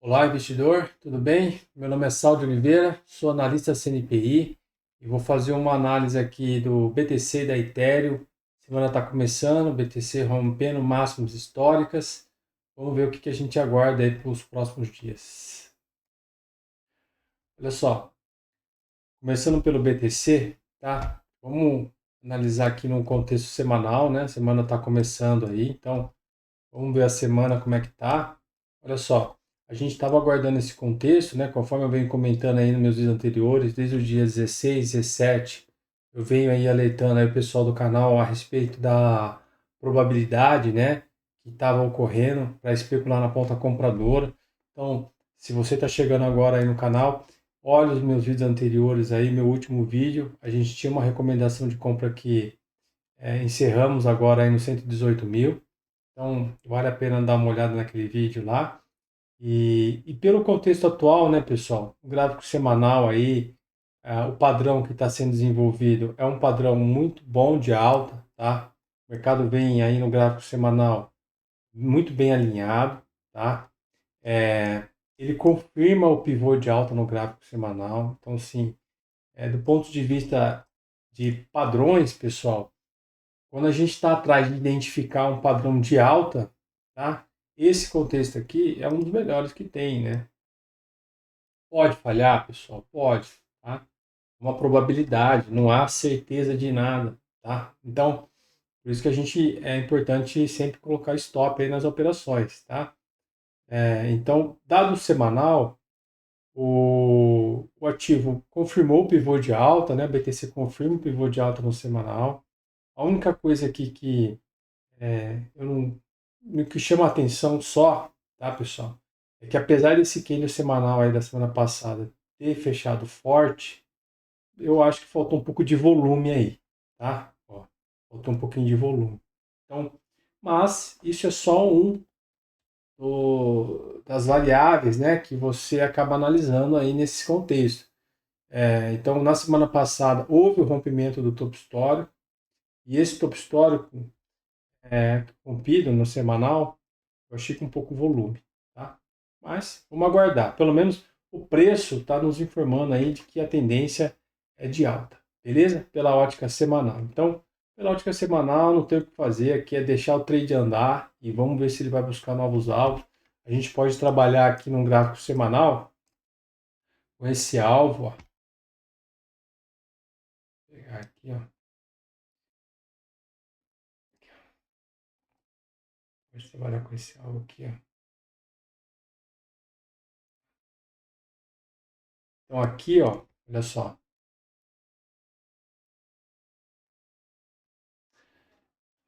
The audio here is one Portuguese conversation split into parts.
Olá, investidor, tudo bem? Meu nome é Saulo de Oliveira, sou analista CNPI e vou fazer uma análise aqui do BTC e da Ethereum. Semana está começando, BTC rompendo máximos históricas. Vamos ver o que a gente aguarda aí para os próximos dias. Olha só, começando pelo BTC, tá? Vamos analisar aqui no contexto semanal, né? A semana está começando aí, então vamos ver a semana como é que tá. Olha só, a gente estava aguardando esse contexto, né? Conforme eu venho comentando aí nos meus vídeos anteriores, desde o dia 16, 17, eu venho aí alertando aí o pessoal do canal a respeito da probabilidade, né? Que estava ocorrendo para especular na ponta compradora. Então, se você está chegando agora aí no canal, olha os meus vídeos anteriores aí, meu último vídeo. A gente tinha uma recomendação de compra que encerramos agora aí no 118 mil. Então, vale a pena dar uma olhada naquele vídeo lá. E pelo contexto atual, né, pessoal, o gráfico semanal aí, o padrão que está sendo desenvolvido é um padrão muito bom de alta, tá? O mercado vem aí no gráfico semanal muito bem alinhado, tá? É, ele confirma o pivô de alta no gráfico semanal. Então, sim, do ponto de vista de padrões, pessoal, quando a gente está atrás de identificar um padrão de alta, tá? Esse contexto aqui é um dos melhores que tem, né? Pode falhar, pessoal? Pode, tá? Uma probabilidade, não há certeza de nada, tá? Então, por isso que a gente é importante sempre colocar stop aí nas operações, tá? Então, dado semanal, o ativo confirmou o pivô de alta, né? BTC confirma o pivô de alta no semanal. A única coisa aqui que eu não, o que chama a atenção só, tá, pessoal? É que apesar desse candle semanal aí da semana passada ter fechado forte, eu acho que faltou um pouco de volume aí, tá? Ó, faltou um pouquinho de volume. Então, mas isso é só das variáveis, né, que você acaba analisando aí nesse contexto. Então, na semana passada houve o rompimento do topo histórico e esse topo histórico rompido no semanal, eu achei com um pouco volume, tá? Mas vamos aguardar. Pelo menos o preço está nos informando aí de que a tendência é de alta, beleza? Pela ótica semanal. Então, pela ótica semanal, não tem o que fazer, aqui é deixar o trade andar e vamos ver se ele vai buscar novos alvos. A gente pode trabalhar aqui num gráfico semanal com esse alvo, ó. Vou pegar aqui, ó. Vamos trabalhar com esse alvo aqui, ó. Então aqui, ó, olha só.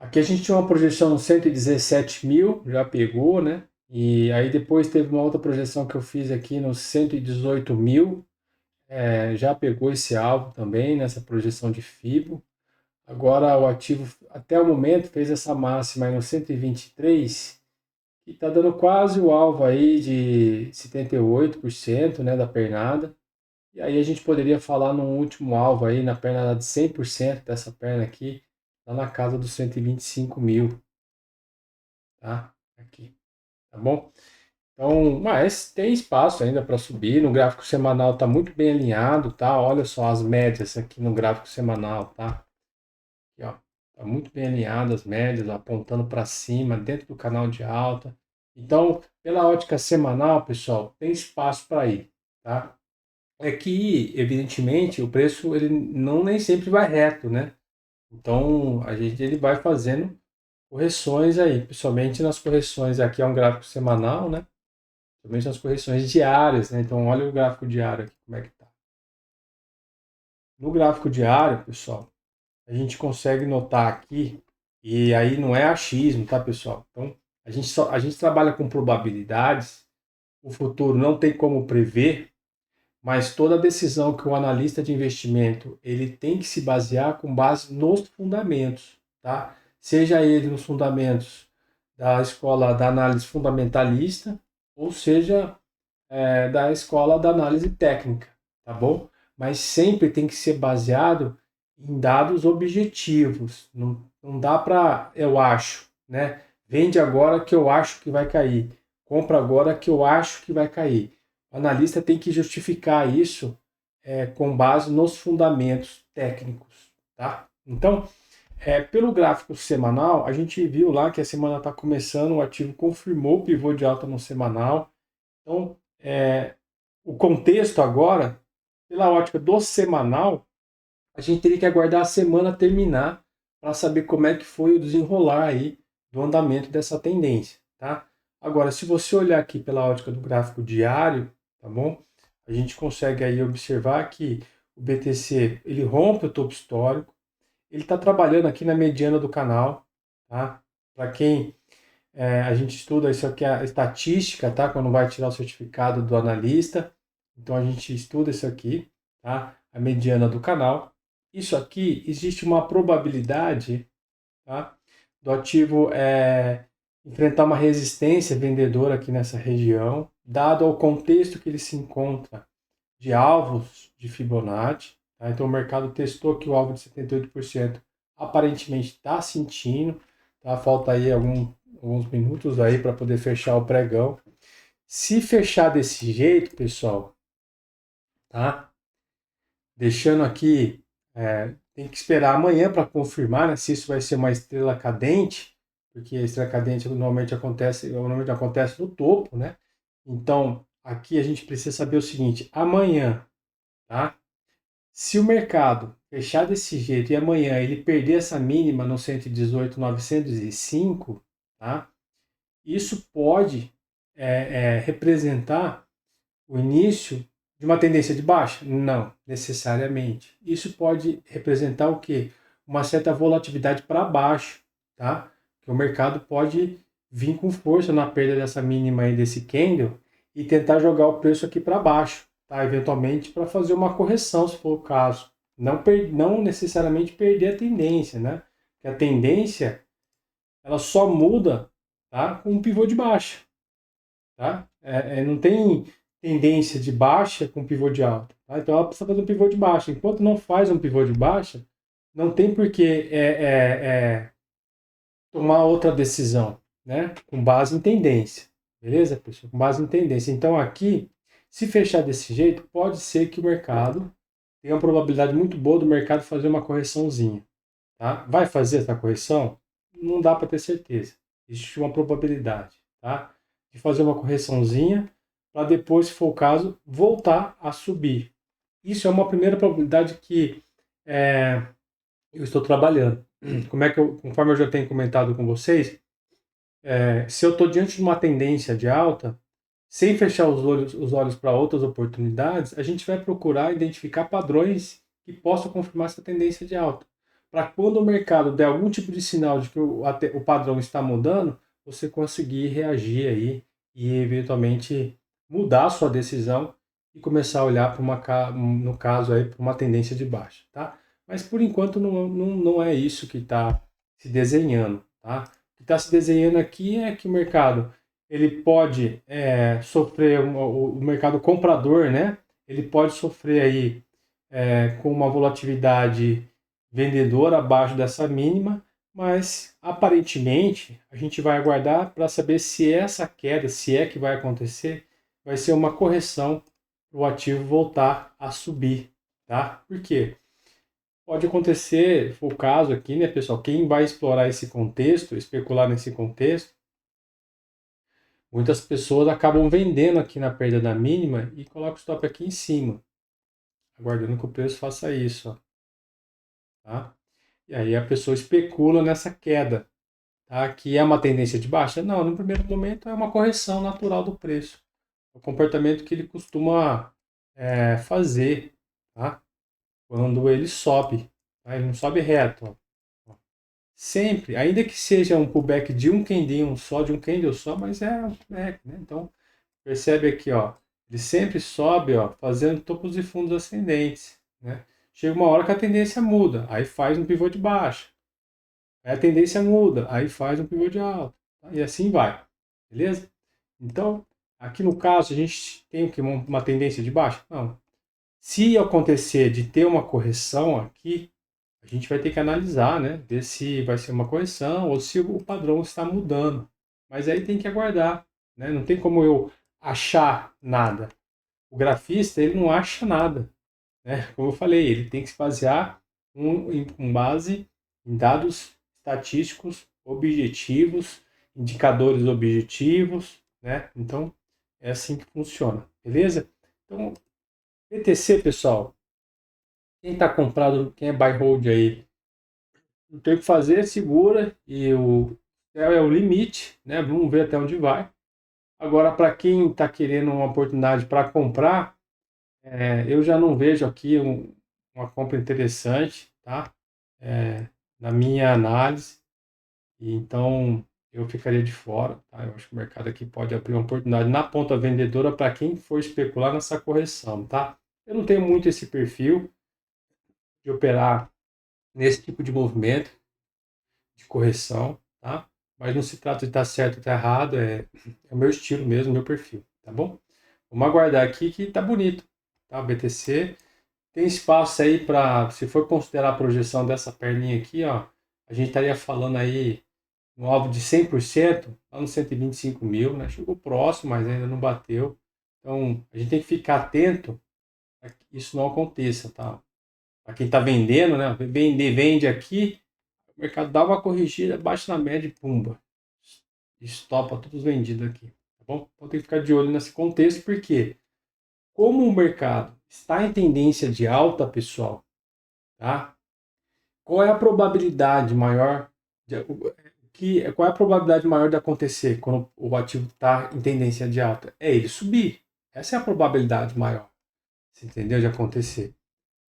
Aqui a gente tinha uma projeção no 117 mil, já pegou, né? E aí depois teve uma outra projeção que eu fiz aqui no 118 mil, já pegou esse alvo também nessa projeção de FIBO. Agora o ativo, até o momento, fez essa máxima aí no 123, que está dando quase o alvo aí de 78%, né, da pernada. E aí a gente poderia falar num último alvo aí, na perna de 100% dessa perna aqui, lá na casa dos 125 mil, tá? Aqui, tá bom? Então, mas tem espaço ainda para subir. No gráfico semanal está muito bem alinhado, tá? Olha só as médias aqui no gráfico semanal, tá? Aqui, ó, tá muito bem alinhado as médias, apontando para cima, dentro do canal de alta. Então, pela ótica semanal, pessoal, tem espaço para ir, tá? É que, evidentemente, o preço ele não nem sempre vai reto, né? Então, ele vai fazendo correções aí, principalmente nas correções. Aqui é um gráfico semanal, né? Principalmente nas correções diárias, né? Então, olha o gráfico diário aqui, como é que tá. No gráfico diário, pessoal, a gente consegue notar aqui, e aí não é achismo, tá, pessoal? Então, a gente trabalha com probabilidades, o futuro não tem como prever, mas toda decisão que o analista de investimento ele tem que se basear com base nos fundamentos, tá? Seja ele nos fundamentos da escola da análise fundamentalista, ou seja, da escola da análise técnica, tá bom? Mas sempre tem que ser baseado em dados objetivos. Não dá para eu acho, né? Vende agora que eu acho que vai cair. compro agora que eu acho que vai cair. O analista tem que justificar isso com base nos fundamentos técnicos, tá? Então, pelo gráfico semanal, a gente viu lá que a semana está começando, o ativo confirmou o pivô de alta no semanal. Então, o contexto agora, pela ótica do semanal, a gente teria que aguardar a semana terminar para saber como é que foi o desenrolar aí do andamento dessa tendência, tá? Agora, se você olhar aqui pela ótica do gráfico diário, tá bom? A gente consegue aí observar que o BTC, ele rompe o topo histórico, ele está trabalhando aqui na mediana do canal, tá? Para quem a gente estuda isso aqui, a estatística, tá? Quando vai tirar o certificado do analista, então a gente estuda isso aqui, tá? A mediana do canal. Isso aqui, existe uma probabilidade, tá? Do ativo enfrentar uma resistência vendedora aqui nessa região, dado ao contexto que ele se encontra de alvos de Fibonacci, tá? Então o mercado testou aqui o alvo de 78%, aparentemente está sentindo, tá? Falta aí alguns minutos aí para poder fechar o pregão. Se fechar desse jeito, pessoal, tá? Deixando aqui, tem que esperar amanhã para confirmar, né, se isso vai ser uma estrela cadente, porque a estrela cadente normalmente acontece no topo, né? Então, aqui a gente precisa saber o seguinte: amanhã, tá? Se o mercado fechar desse jeito e amanhã ele perder essa mínima no 118.905, tá? Isso pode representar o início de uma tendência de baixa? Não, necessariamente. Isso pode representar o quê? Uma certa volatilidade para baixo, tá? Que o mercado pode vir com força na perda dessa mínima aí desse candle e tentar jogar o preço aqui para baixo, tá? Eventualmente para fazer uma correção, se for o caso. Não necessariamente perder a tendência, né? Porque a tendência ela só muda, tá? Com um pivô de baixa, tá? Não tem tendência de baixa com pivô de alta, tá? Então ela precisa fazer um pivô de baixa. Enquanto não faz um pivô de baixa, não tem por que tomar outra decisão, né? Com base em tendência, beleza, pessoal? Com base em tendência. Então aqui, se fechar desse jeito, pode ser que o mercado tenha uma probabilidade muito boa do mercado fazer uma correçãozinha, tá? Vai fazer essa correção? Não dá para ter certeza. Existe uma probabilidade, tá? De fazer uma correçãozinha para depois, se for o caso, voltar a subir. Isso é uma primeira probabilidade que eu estou trabalhando. Conforme eu já tenho comentado com vocês, se eu estou diante de uma tendência de alta, sem fechar os olhos para outras oportunidades, a gente vai procurar identificar padrões que possam confirmar essa tendência de alta. Para quando o mercado der algum tipo de sinal de que o padrão está mudando, você conseguir reagir aí e eventualmente mudar a sua decisão e começar a olhar no caso aí, para uma tendência de baixa, tá? Mas por enquanto não é isso que está se desenhando, tá? O que está se desenhando aqui é que o mercado ele pode sofrer, o mercado comprador, né? Ele pode sofrer aí com uma volatilidade vendedora abaixo dessa mínima, mas aparentemente a gente vai aguardar para saber se essa queda, se é que vai acontecer, vai ser uma correção para o ativo voltar a subir, tá? Por quê? Pode acontecer, foi o caso aqui, né, pessoal? Quem vai explorar esse contexto, especular nesse contexto, muitas pessoas acabam vendendo aqui na perda da mínima e colocam o stop aqui em cima, aguardando que o preço faça isso, ó, tá? E aí a pessoa especula nessa queda, tá? Que é uma tendência de baixa? Não, no primeiro momento é uma correção natural do preço. É o comportamento que ele costuma fazer, tá? Quando ele sobe, tá? Ele não sobe reto, ó. Sempre, ainda que seja um pullback de um candle só, de um candle só, mas é um pullback, né? Então, percebe aqui, ó, ele sempre sobe, ó, fazendo topos e fundos ascendentes, né? Chega uma hora que a tendência muda, aí faz um pivô de baixa. Aí a tendência muda, aí faz um pivô de alta, tá? E assim vai, beleza? Então, aqui no caso, a gente tem o que? Uma tendência de baixa? Não. Se acontecer de ter uma correção aqui, a gente vai ter que analisar, né? Ver se vai ser uma correção ou se o padrão está mudando. Mas aí tem que aguardar, né? Não tem como eu achar nada. O grafista, ele não acha nada, né? Como eu falei, ele tem que se basear com base em dados estatísticos objetivos, indicadores objetivos, né? Então, é assim que funciona, beleza? Então, BTC, pessoal, quem está comprado, quem é buy hold aí, não tem o que fazer, segura e o céu é o limite, né? Vamos ver até onde vai. Agora, para quem está querendo uma oportunidade para comprar, eu já não vejo aqui uma compra interessante, tá? É, na minha análise, e então eu ficaria de fora, tá? Eu acho que o mercado aqui pode abrir uma oportunidade na ponta vendedora para quem for especular nessa correção, tá? Eu não tenho muito esse perfil de operar nesse tipo de movimento de correção, tá? Mas não se trata de estar certo ou estar errado, é o meu estilo mesmo, meu perfil, tá bom? Vamos aguardar aqui que tá bonito, tá? O BTC tem espaço aí para, se for considerar a projeção dessa perninha aqui, ó, a gente estaria falando aí no alvo de 100%, lá nos 125 mil, né? Chegou próximo, mas ainda não bateu. Então, a gente tem que ficar atento para que isso não aconteça, tá? Para quem está vendendo, né? Vende aqui, o mercado dá uma corrigida, bate na média e pumba. Estopa todos vendidos aqui, tá bom? Então tem que ficar de olho nesse contexto, porque como o mercado está em tendência de alta, pessoal, tá? Qual é a probabilidade maior qual é a probabilidade maior de acontecer quando o ativo está em tendência de alta? É ele subir. Essa é a probabilidade maior. Você entendeu? De acontecer.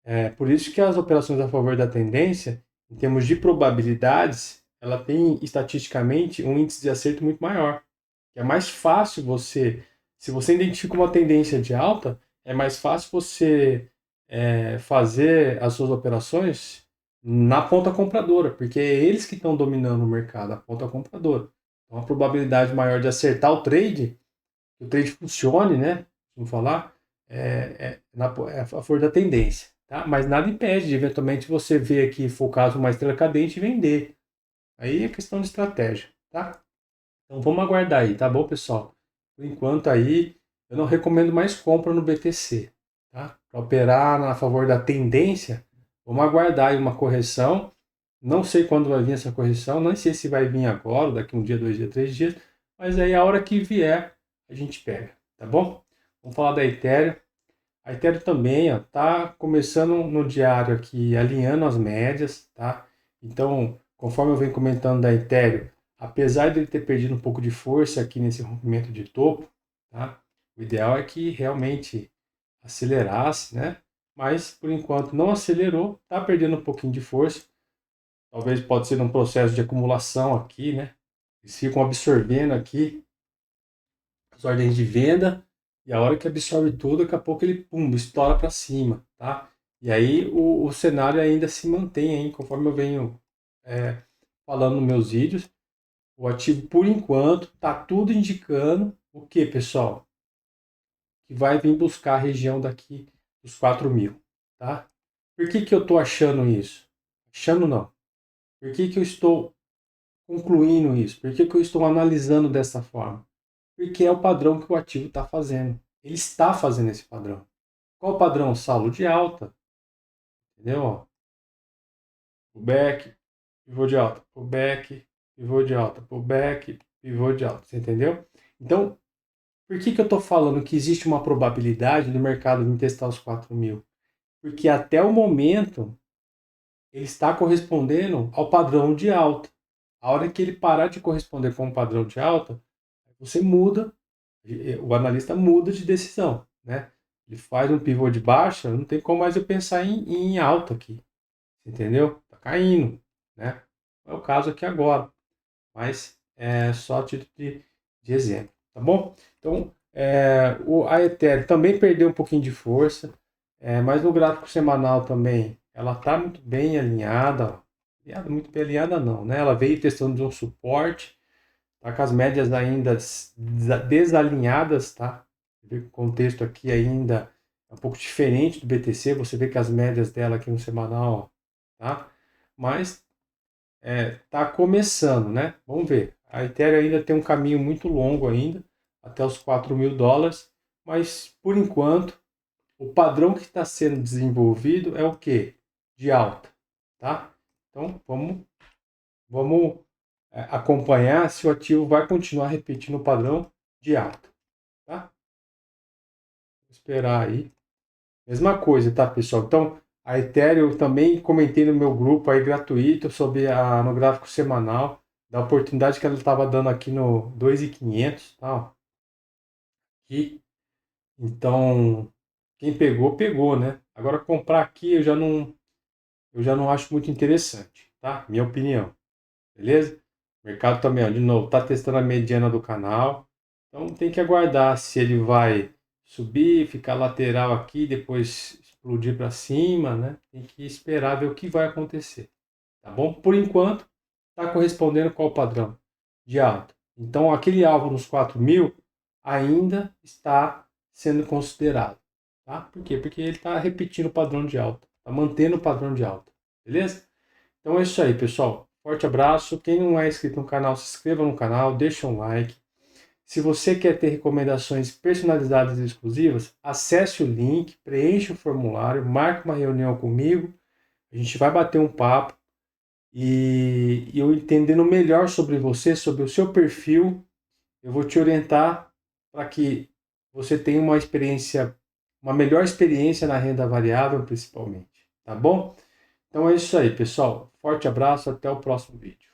É por isso que as operações a favor da tendência, em termos de probabilidades, ela tem estatisticamente um índice de acerto muito maior. É mais fácil se você identifica uma tendência de alta, é mais fácil você fazer as suas operações na ponta compradora, porque é eles que estão dominando o mercado, a ponta compradora. Então, a probabilidade maior de acertar o trade, que o trade funcione, né? Vamos falar, é a favor da tendência, tá? Mas nada impede de, eventualmente, você ver aqui, for o caso, uma estrela cadente e vender. Aí é questão de estratégia, tá? Então vamos aguardar aí, tá bom, pessoal? Por enquanto aí, eu não recomendo mais compra no BTC, tá? Para operar a favor da tendência, vamos aguardar aí uma correção. Não sei quando vai vir essa correção, não sei se vai vir agora, daqui um dia, 2 dias, 3 dias, mas aí a hora que vier, a gente pega, tá bom? Vamos falar da Ethereum. A Ethereum também, ó, tá começando no diário aqui, alinhando as médias, tá? Então, conforme eu venho comentando da Ethereum, apesar de ele ter perdido um pouco de força aqui nesse rompimento de topo, tá? O ideal é que realmente acelerasse, né? Mas, por enquanto, não acelerou, tá perdendo um pouquinho de força. Talvez pode ser um processo de acumulação aqui, né? Eles ficam absorvendo aqui as ordens de venda, e a hora que absorve tudo, daqui a pouco ele pum, estoura para cima, tá? E aí o cenário ainda se mantém, hein, conforme eu venho falando nos meus vídeos. O ativo, por enquanto, tá tudo indicando o que, pessoal? Que vai vir buscar a região daqui dos 4 mil, tá? Por que eu tô achando isso? Achando não. Por que eu estou concluindo isso? Por que eu estou analisando dessa forma? Porque é o padrão que o ativo está fazendo. Ele está fazendo esse padrão. Qual o padrão? Saldo de alta. Entendeu? Pullback, pivô de alta. Pullback, pivô de alta. Pullback, pivô de alta. Você entendeu? Então, por que eu estou falando que existe uma probabilidade do mercado vir testar os 4 mil? Porque até o momento ele está correspondendo ao padrão de alta. A hora que ele parar de corresponder com o padrão de alta, você muda, o analista muda de decisão, né? Ele faz um pivô de baixa, não tem como mais eu pensar em alta aqui, entendeu? Tá caindo, né? Não é o caso aqui agora, mas é só a título de exemplo, tá bom? Então, a Ethereum também perdeu um pouquinho de força, mas no gráfico semanal também, ela tá muito bem alinhada, muito bem alinhada não, né? Ela veio testando de um suporte, tá com as médias ainda desalinhadas, tá? O contexto aqui ainda é um pouco diferente do BTC, você vê que as médias dela aqui no semanal, ó, tá? Mas tá começando, né? Vamos ver. A Ethereum ainda tem um caminho muito longo ainda, até os 4 mil dólares, mas por enquanto o padrão que está sendo desenvolvido é o que? De alta, tá? Então vamos acompanhar se o ativo vai continuar repetindo o padrão de alta, tá? Vou esperar aí. Mesma coisa, tá, pessoal? Então, a Ethereum eu também comentei no meu grupo aí gratuito sobre no gráfico semanal, da oportunidade que ela estava dando aqui no 2.500, tá? Aqui. Então, quem pegou, pegou, né? Agora comprar aqui eu já não acho muito interessante, tá? Minha opinião, beleza? O mercado também, ó, de novo, tá testando a mediana do canal. Então tem que aguardar se ele vai subir, ficar lateral aqui, depois explodir para cima, né? Tem que esperar ver o que vai acontecer, tá bom? Por enquanto, está correspondendo qual o padrão de alta. Então aquele alvo nos 4 mil ainda está sendo considerado, tá? Por quê? Porque ele está repetindo o padrão de alta, está mantendo o padrão de alta, beleza? Então é isso aí, pessoal. Forte abraço. Quem não é inscrito no canal, se inscreva no canal, deixa um like. Se você quer ter recomendações personalizadas e exclusivas, acesse o link, preencha o formulário, marque uma reunião comigo. A gente vai bater um papo e eu entendendo melhor sobre você, sobre o seu perfil, eu vou te orientar para que você tenha uma melhor experiência na renda variável, principalmente. Tá bom? Então é isso aí, pessoal. Forte abraço, até o próximo vídeo.